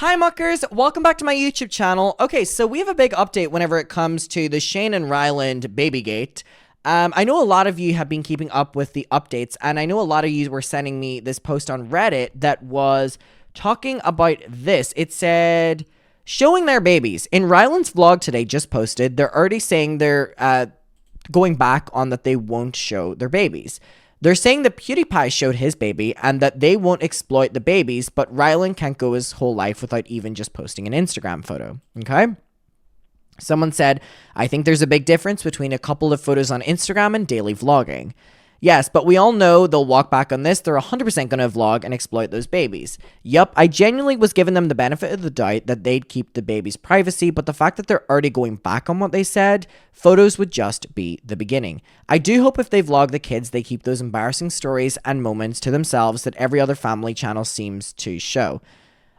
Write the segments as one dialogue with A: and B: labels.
A: Hi muckers, welcome back to my YouTube channel. Okay, so we have a big update whenever it comes to the Shane and Ryland babygate. I know a lot of you have been keeping up with the updates, and I know a lot of you were sending me this post on Reddit that was talking about this. It said, showing their babies. In Ryland's vlog today, just posted, they're already saying they're going back on that they won't show their babies. They're saying that PewDiePie showed his baby and that they won't exploit the babies, but Ryland can't go his whole life without even just posting an Instagram photo, okay? Someone said, I think there's a big difference between a couple of photos on Instagram and daily vlogging. Yes, but we all know they'll walk back on this. They're 100% going to vlog and exploit those babies. Yup, I genuinely was giving them the benefit of the doubt that they'd keep the baby's privacy, but the fact that they're already going back on what they said, photos would just be the beginning. I do hope if they vlog the kids, they keep those embarrassing stories and moments to themselves that every other family channel seems to show.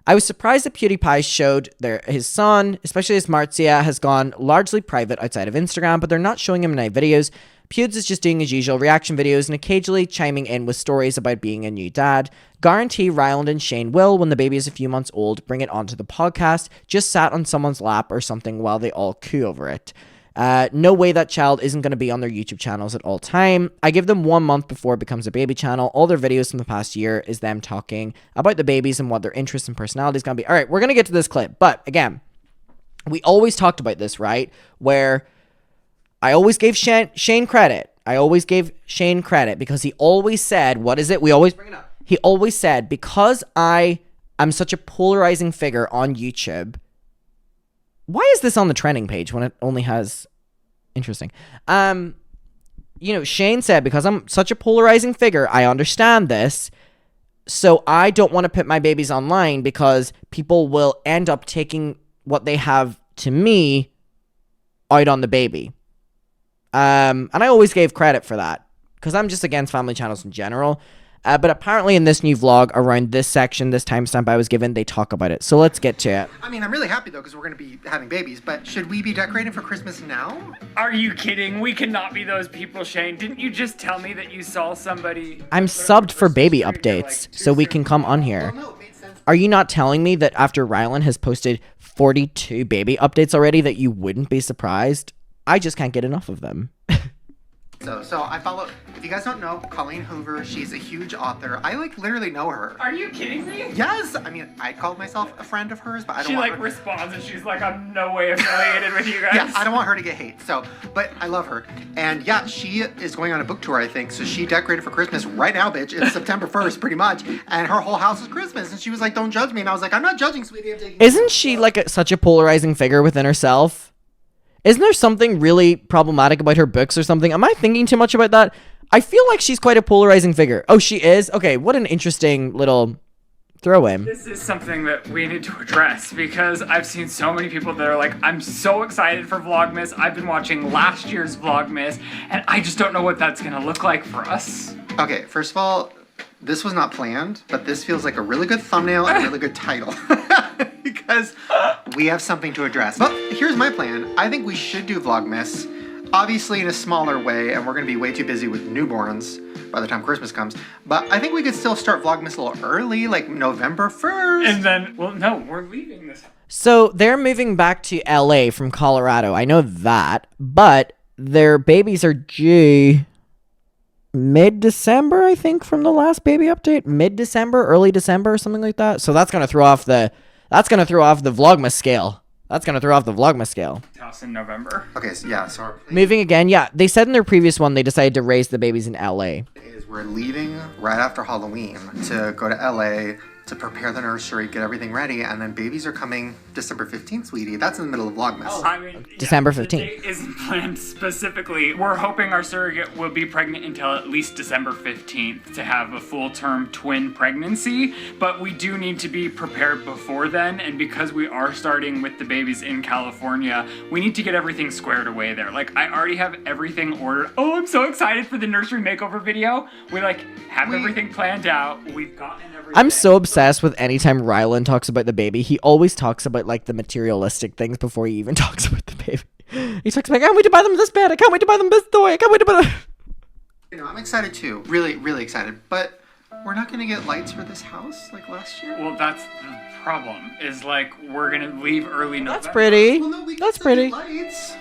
A: I was surprised that PewDiePie showed his son, especially as Marcia has gone largely private outside of Instagram, but they're not showing him in any videos. Pewds is just doing his usual reaction videos and occasionally chiming in with stories about being a new dad. Guarantee Ryland and Shane will, when the baby is a few months old, bring it onto the podcast, just sat on someone's lap or something while they all coo over it. No way that child isn't going to be on their YouTube channels at all time. I give them 1 month before it becomes a baby channel. All their videos from the past year is them talking about the babies and what their interests and personality is going to be. All right, we're going to get to this clip. But again, we always talked about this, right? Where I always gave Shane credit. I always gave Shane credit because he always said, what is it? We always bring it up. He always said, because I am such a polarizing figure on YouTube. Why is this on the trending page when it only has... Interesting. Shane said, because I'm such a polarizing figure, I understand this. So I don't want to put my babies online because people will end up taking what they have to me out on the baby. And I always gave credit for that because I'm just against family channels in general. But apparently in this new vlog around this section, this timestamp I was given, they talk about it. So let's get to it.
B: I mean, I'm really happy though because we're going to be having babies, but should we be decorating for Christmas now?
C: Are you kidding? We cannot be those people, Shane. Didn't you just tell me that you saw somebody?
A: I'm subbed for baby updates so we can come on here.
B: Well, no, it made sense.
A: Are you not telling me that after Ryland has posted 42 baby updates already that you wouldn't be surprised? I just can't get enough of them.
B: So I follow, if you guys don't know, Colleen Hoover, she's a huge author. I literally know her.
C: Are you kidding me?
B: Yes, I mean, I call myself a friend of hers, but I don't
C: She
B: want her.
C: responds and she's like, I'm no way affiliated with you guys.
B: Yeah, I don't want her to get hate, but I love her. And yeah, she is going on a book tour, I think, so she decorated for Christmas right now, bitch. It's September 1st, pretty much, and her whole house is Christmas, and she was like, don't judge me, and I was like, I'm not judging, sweetie, I'm taking...
A: Isn't she like such a polarizing figure within herself? Isn't there something really problematic about her books or something? Am I thinking too much about that? I feel like she's quite a polarizing figure. Oh, she is? Okay, what an interesting little throw-in.
C: This is something that we need to address because I've seen so many people that are like, I'm so excited for Vlogmas. I've been watching last year's Vlogmas, and I just don't know what that's going to look like for us.
B: Okay, first of all, this was not planned, but this feels like a really good thumbnail and a really good title. Because we have something to address. But here's my plan. I think we should do Vlogmas, obviously in a smaller way, and we're going to be way too busy with newborns by the time Christmas comes. But I think we could still start Vlogmas a little early, like November 1st.
C: And then, well, no, we're leaving this.
A: So they're moving back to LA from Colorado. I know that, but their babies are due mid-December, I think, from the last baby update. Mid-December, early December, or something like that. So that's going to throw off the Vlogmas scale. That's going to throw off the Vlogmas scale.
C: House in November.
B: Okay, so yeah, so our plan
A: Moving again, yeah. They said in their previous one they decided to raise the babies in LA.
B: is we're leaving right after Halloween to go to LA to prepare the nursery, get everything ready, and then babies are coming December 15th, sweetie. That's in the middle of Vlogmas.
C: I mean,
A: December
C: the
A: 15th.
C: date isn't planned specifically. We're hoping our surrogate will be pregnant until at least December 15th to have a full-term twin pregnancy, but we do need to be prepared before then, and because we are starting with the babies in California, we need to get everything squared away there. Like, I already have everything ordered. Oh, I'm so excited for the nursery makeover video. We, have everything planned out. We've gotten everything.
A: I'm so obsessed with anytime Ryland talks about the baby. He always talks about the materialistic things before he even talks about the baby. He talks about, I can't wait to buy them this bed. I can't wait to buy them this toy. I can't wait to buy them.
B: I'm excited too. Really, really excited. But We're not gonna get lights for this house like last year?
C: Well, that's the problem. Is like we're gonna leave early November.
A: That's pretty.
B: Well, no, we can
A: That's
B: still
A: pretty.
B: get lights.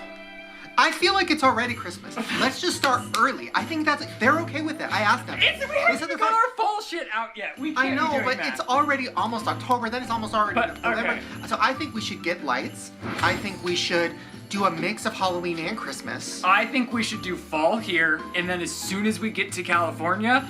B: I feel like it's already Christmas. Let's just start early. I think they're okay with it. I asked them.
C: We
B: They
C: haven't
B: said
C: even
B: they're
C: got
B: fine.
C: our fall shit out yet. We
B: I
C: can't
B: know,
C: be doing
B: but
C: that.
B: it's already almost October. Then it's almost already
C: But,
B: November.
C: okay.
B: So I think we should get lights. I think we should do a mix of Halloween and Christmas.
C: I think we should do fall here, and then as soon as we get to California,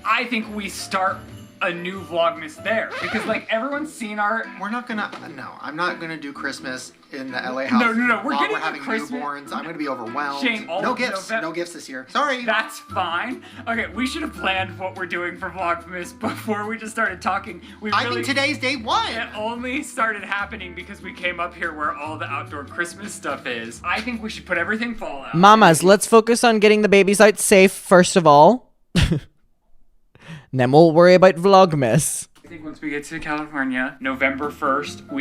C: I think we start a new Vlogmas there. Because, like, everyone's seen our...
B: We're not gonna. No, I'm not gonna do Christmas in the LA house.
C: No. We're
B: while
C: getting
B: we're having
C: the Christmas-
B: newborns. I'm gonna be overwhelmed.
C: Shane, all
B: no
C: of
B: gifts.
C: November-
B: No gifts this year. Sorry.
C: That's fine. Okay, we should have planned what we're doing for Vlogmas before we just started talking.
B: I think today's day one.
C: It only started happening because we came up here where all the outdoor Christmas stuff is. I think we should put everything fall out.
A: Mamas, let's focus on getting the babies out safe first of all. And then we'll worry about Vlogmas.
C: I think once we get to California, November 1st,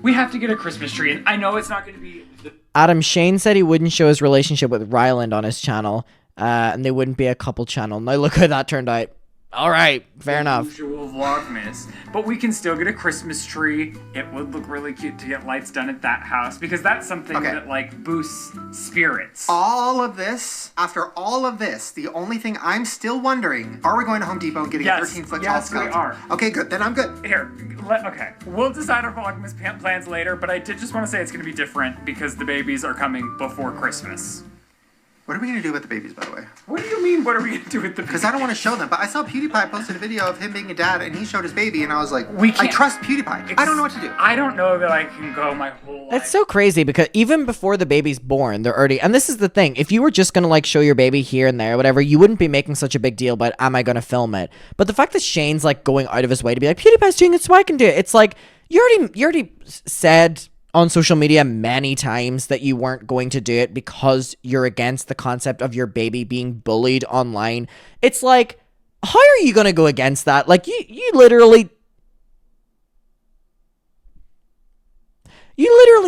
C: we have to get a Christmas tree. And I know it's not going to be the
A: Adam, Shane said he wouldn't show his relationship with Ryland on his channel, and they wouldn't be a couple channel. Now look how that turned out. All right, fair enough.
C: usual Vlogmas, but we can still get a Christmas tree. It would look really cute to get lights done at that house because that's something
B: Okay.
C: that like boosts spirits.
B: All of this, after all of this, the only thing I'm still wondering, are we going to Home Depot and getting a
C: Yes.
B: 13-foot tall
C: Yes, we
B: skeleton?
C: are.
B: Okay, good. Then I'm good.
C: Here, okay. We'll decide our Vlogmas plans later, but I did just want to say it's going to be different because the babies are coming before Christmas.
B: What are we going to do about the babies, by the way?
C: What do you mean, what are we going to do with the babies?
B: Because I don't want to show them. But I saw PewDiePie posted a video of him being a dad, and he showed his baby, and I was like,
C: We
B: I
C: can't-
B: trust PewDiePie. I don't know what to do.
C: I don't know that I can go my whole life.
A: It's so crazy because even before the baby's born, they're already, and this is the thing, if you were just gonna like show your baby here and there, whatever, you wouldn't be making such a big deal, but am I gonna film it? But the fact that Shane's like going out of his way to be like, PewDiePie's doing it so I can do it, it's like, you already said on social media many times that you weren't going to do it because you're against the concept of your baby being bullied online. It's like, how are you gonna go against that? Like, you literally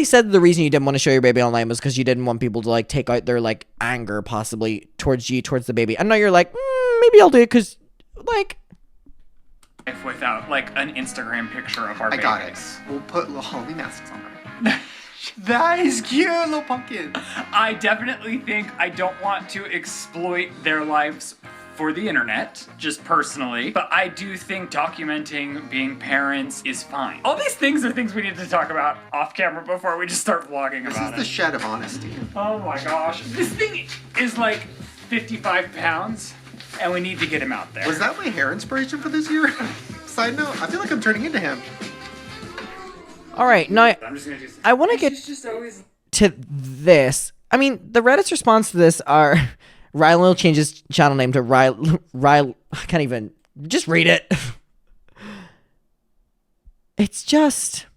A: said the reason you didn't want to show your baby online was because you didn't want people to like take out their like anger possibly towards the baby. And now you're like, maybe I'll do it because like.
C: Life without like an Instagram picture of our
B: I
C: babies.
B: got it. We'll put little Halloween masks on them. That is cute, little pumpkin.
C: I definitely think I don't want to exploit their lives for the internet, just personally, but I do think documenting being parents is fine. All these things are things we need to talk about off camera before we just start vlogging
B: This
C: about
B: is the
C: it.
B: shed of honesty.
C: Oh my gosh. This thing is like 55 pounds, and we need to get him out there.
B: Was that my hair inspiration for this year? Side note, I feel like I'm turning into him.
A: All right, now
C: I'm just gonna do
A: I want to get
C: just always...
A: to this. I mean, the Reddit's response to this are Ryland will change his channel name to I can't even just read it. It's just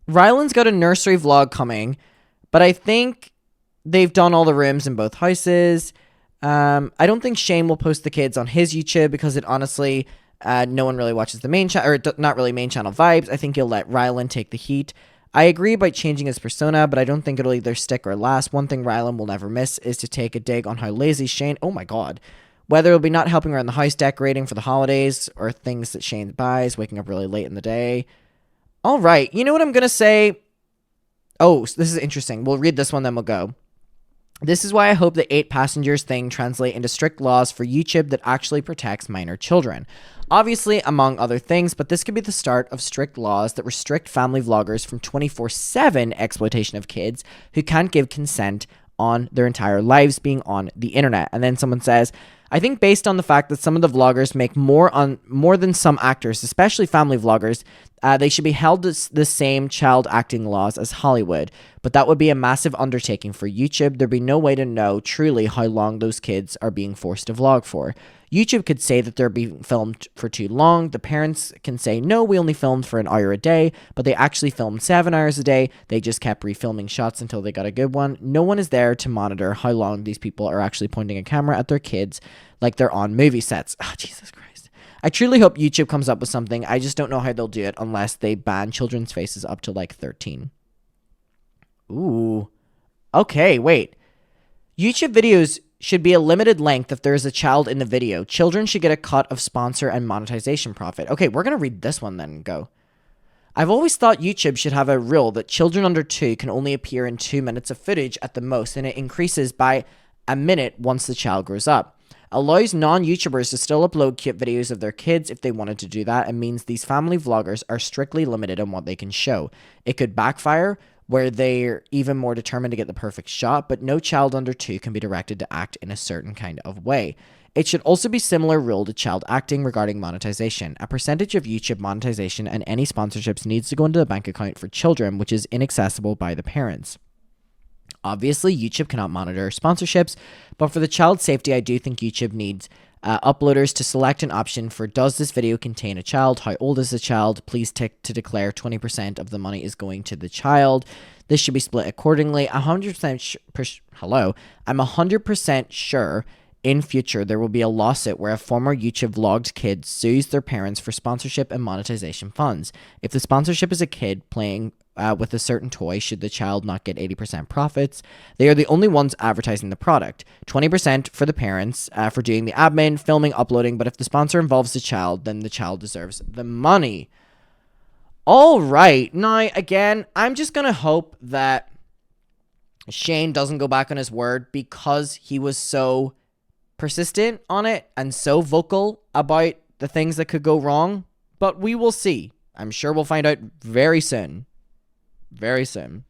A: Ryland's got a nursery vlog coming, but I think they've done all the rooms in both houses. I don't think Shane will post the kids on his YouTube because it honestly, no one really watches the main channel, or not really main channel vibes. I think he'll let Ryland take the heat. I agree about changing his persona, but I don't think it'll either stick or last. One thing Ryland will never miss is to take a dig on how lazy Shane, oh my god, whether it'll be not helping around the house decorating for the holidays, or things that Shane buys, waking up really late in the day. All right, you know what I'm going to say? Oh, so this is interesting. We'll read this one, then we'll go. This is why I hope the 8 passengers thing translate into strict laws for YouTube that actually protects minor children. Obviously, among other things, but this could be the start of strict laws that restrict family vloggers from 24/7 exploitation of kids who can't give consent on their entire lives being on the internet. And then someone says, I think based on the fact that some of the vloggers make more than some actors, especially family vloggers, they should be held to the same child acting laws as Hollywood. But that would be a massive undertaking for YouTube. There'd be no way to know truly how long those kids are being forced to vlog for. YouTube could say that they're being filmed for too long. The parents can say, no, we only filmed for an hour a day, but they actually filmed 7 hours a day. They just kept refilming shots until they got a good one. No one is there to monitor how long these people are actually pointing a camera at their kids like they're on movie sets. Oh, Jesus Christ. I truly hope YouTube comes up with something. I just don't know how they'll do it unless they ban children's faces up to like 13. Ooh. Okay, wait. YouTube videos should be a limited length if there is a child in the video. Children should get a cut of sponsor and monetization profit. Okay, we're going to read this one then and go. I've always thought YouTube should have a rule that children under 2 can only appear in 2 minutes of footage at the most, and it increases by a minute once the child grows up. Allows non-YouTubers to still upload cute videos of their kids if they wanted to do that, and means these family vloggers are strictly limited on what they can show. It could backfire, where they're even more determined to get the perfect shot, but no child under 2 can be directed to act in a certain kind of way. It should also be similar rule to child acting regarding monetization. A percentage of YouTube monetization and any sponsorships needs to go into the bank account for children, which is inaccessible by the parents. Obviously, YouTube cannot monitor sponsorships, but for the child's safety, I do think YouTube needs uploaders to select an option for, does this video contain a child? How old is the child? Please tick to declare 20% of the money is going to the child. This should be split accordingly. 100% hello. I'm 100% sure in future there will be a lawsuit where a former YouTube vlogged kid sues their parents for sponsorship and monetization funds. If the sponsorship is a kid playing with a certain toy, should the child not get 80% profits? They are the only ones advertising the product. 20% for the parents for doing the admin, filming, uploading, but if the sponsor involves the child, then the child deserves the money. All right. Now, again, I'm just going to hope that Shane doesn't go back on his word, because he was so persistent on it and so vocal about the things that could go wrong. But we will see. I'm sure we'll find out very soon. Very soon.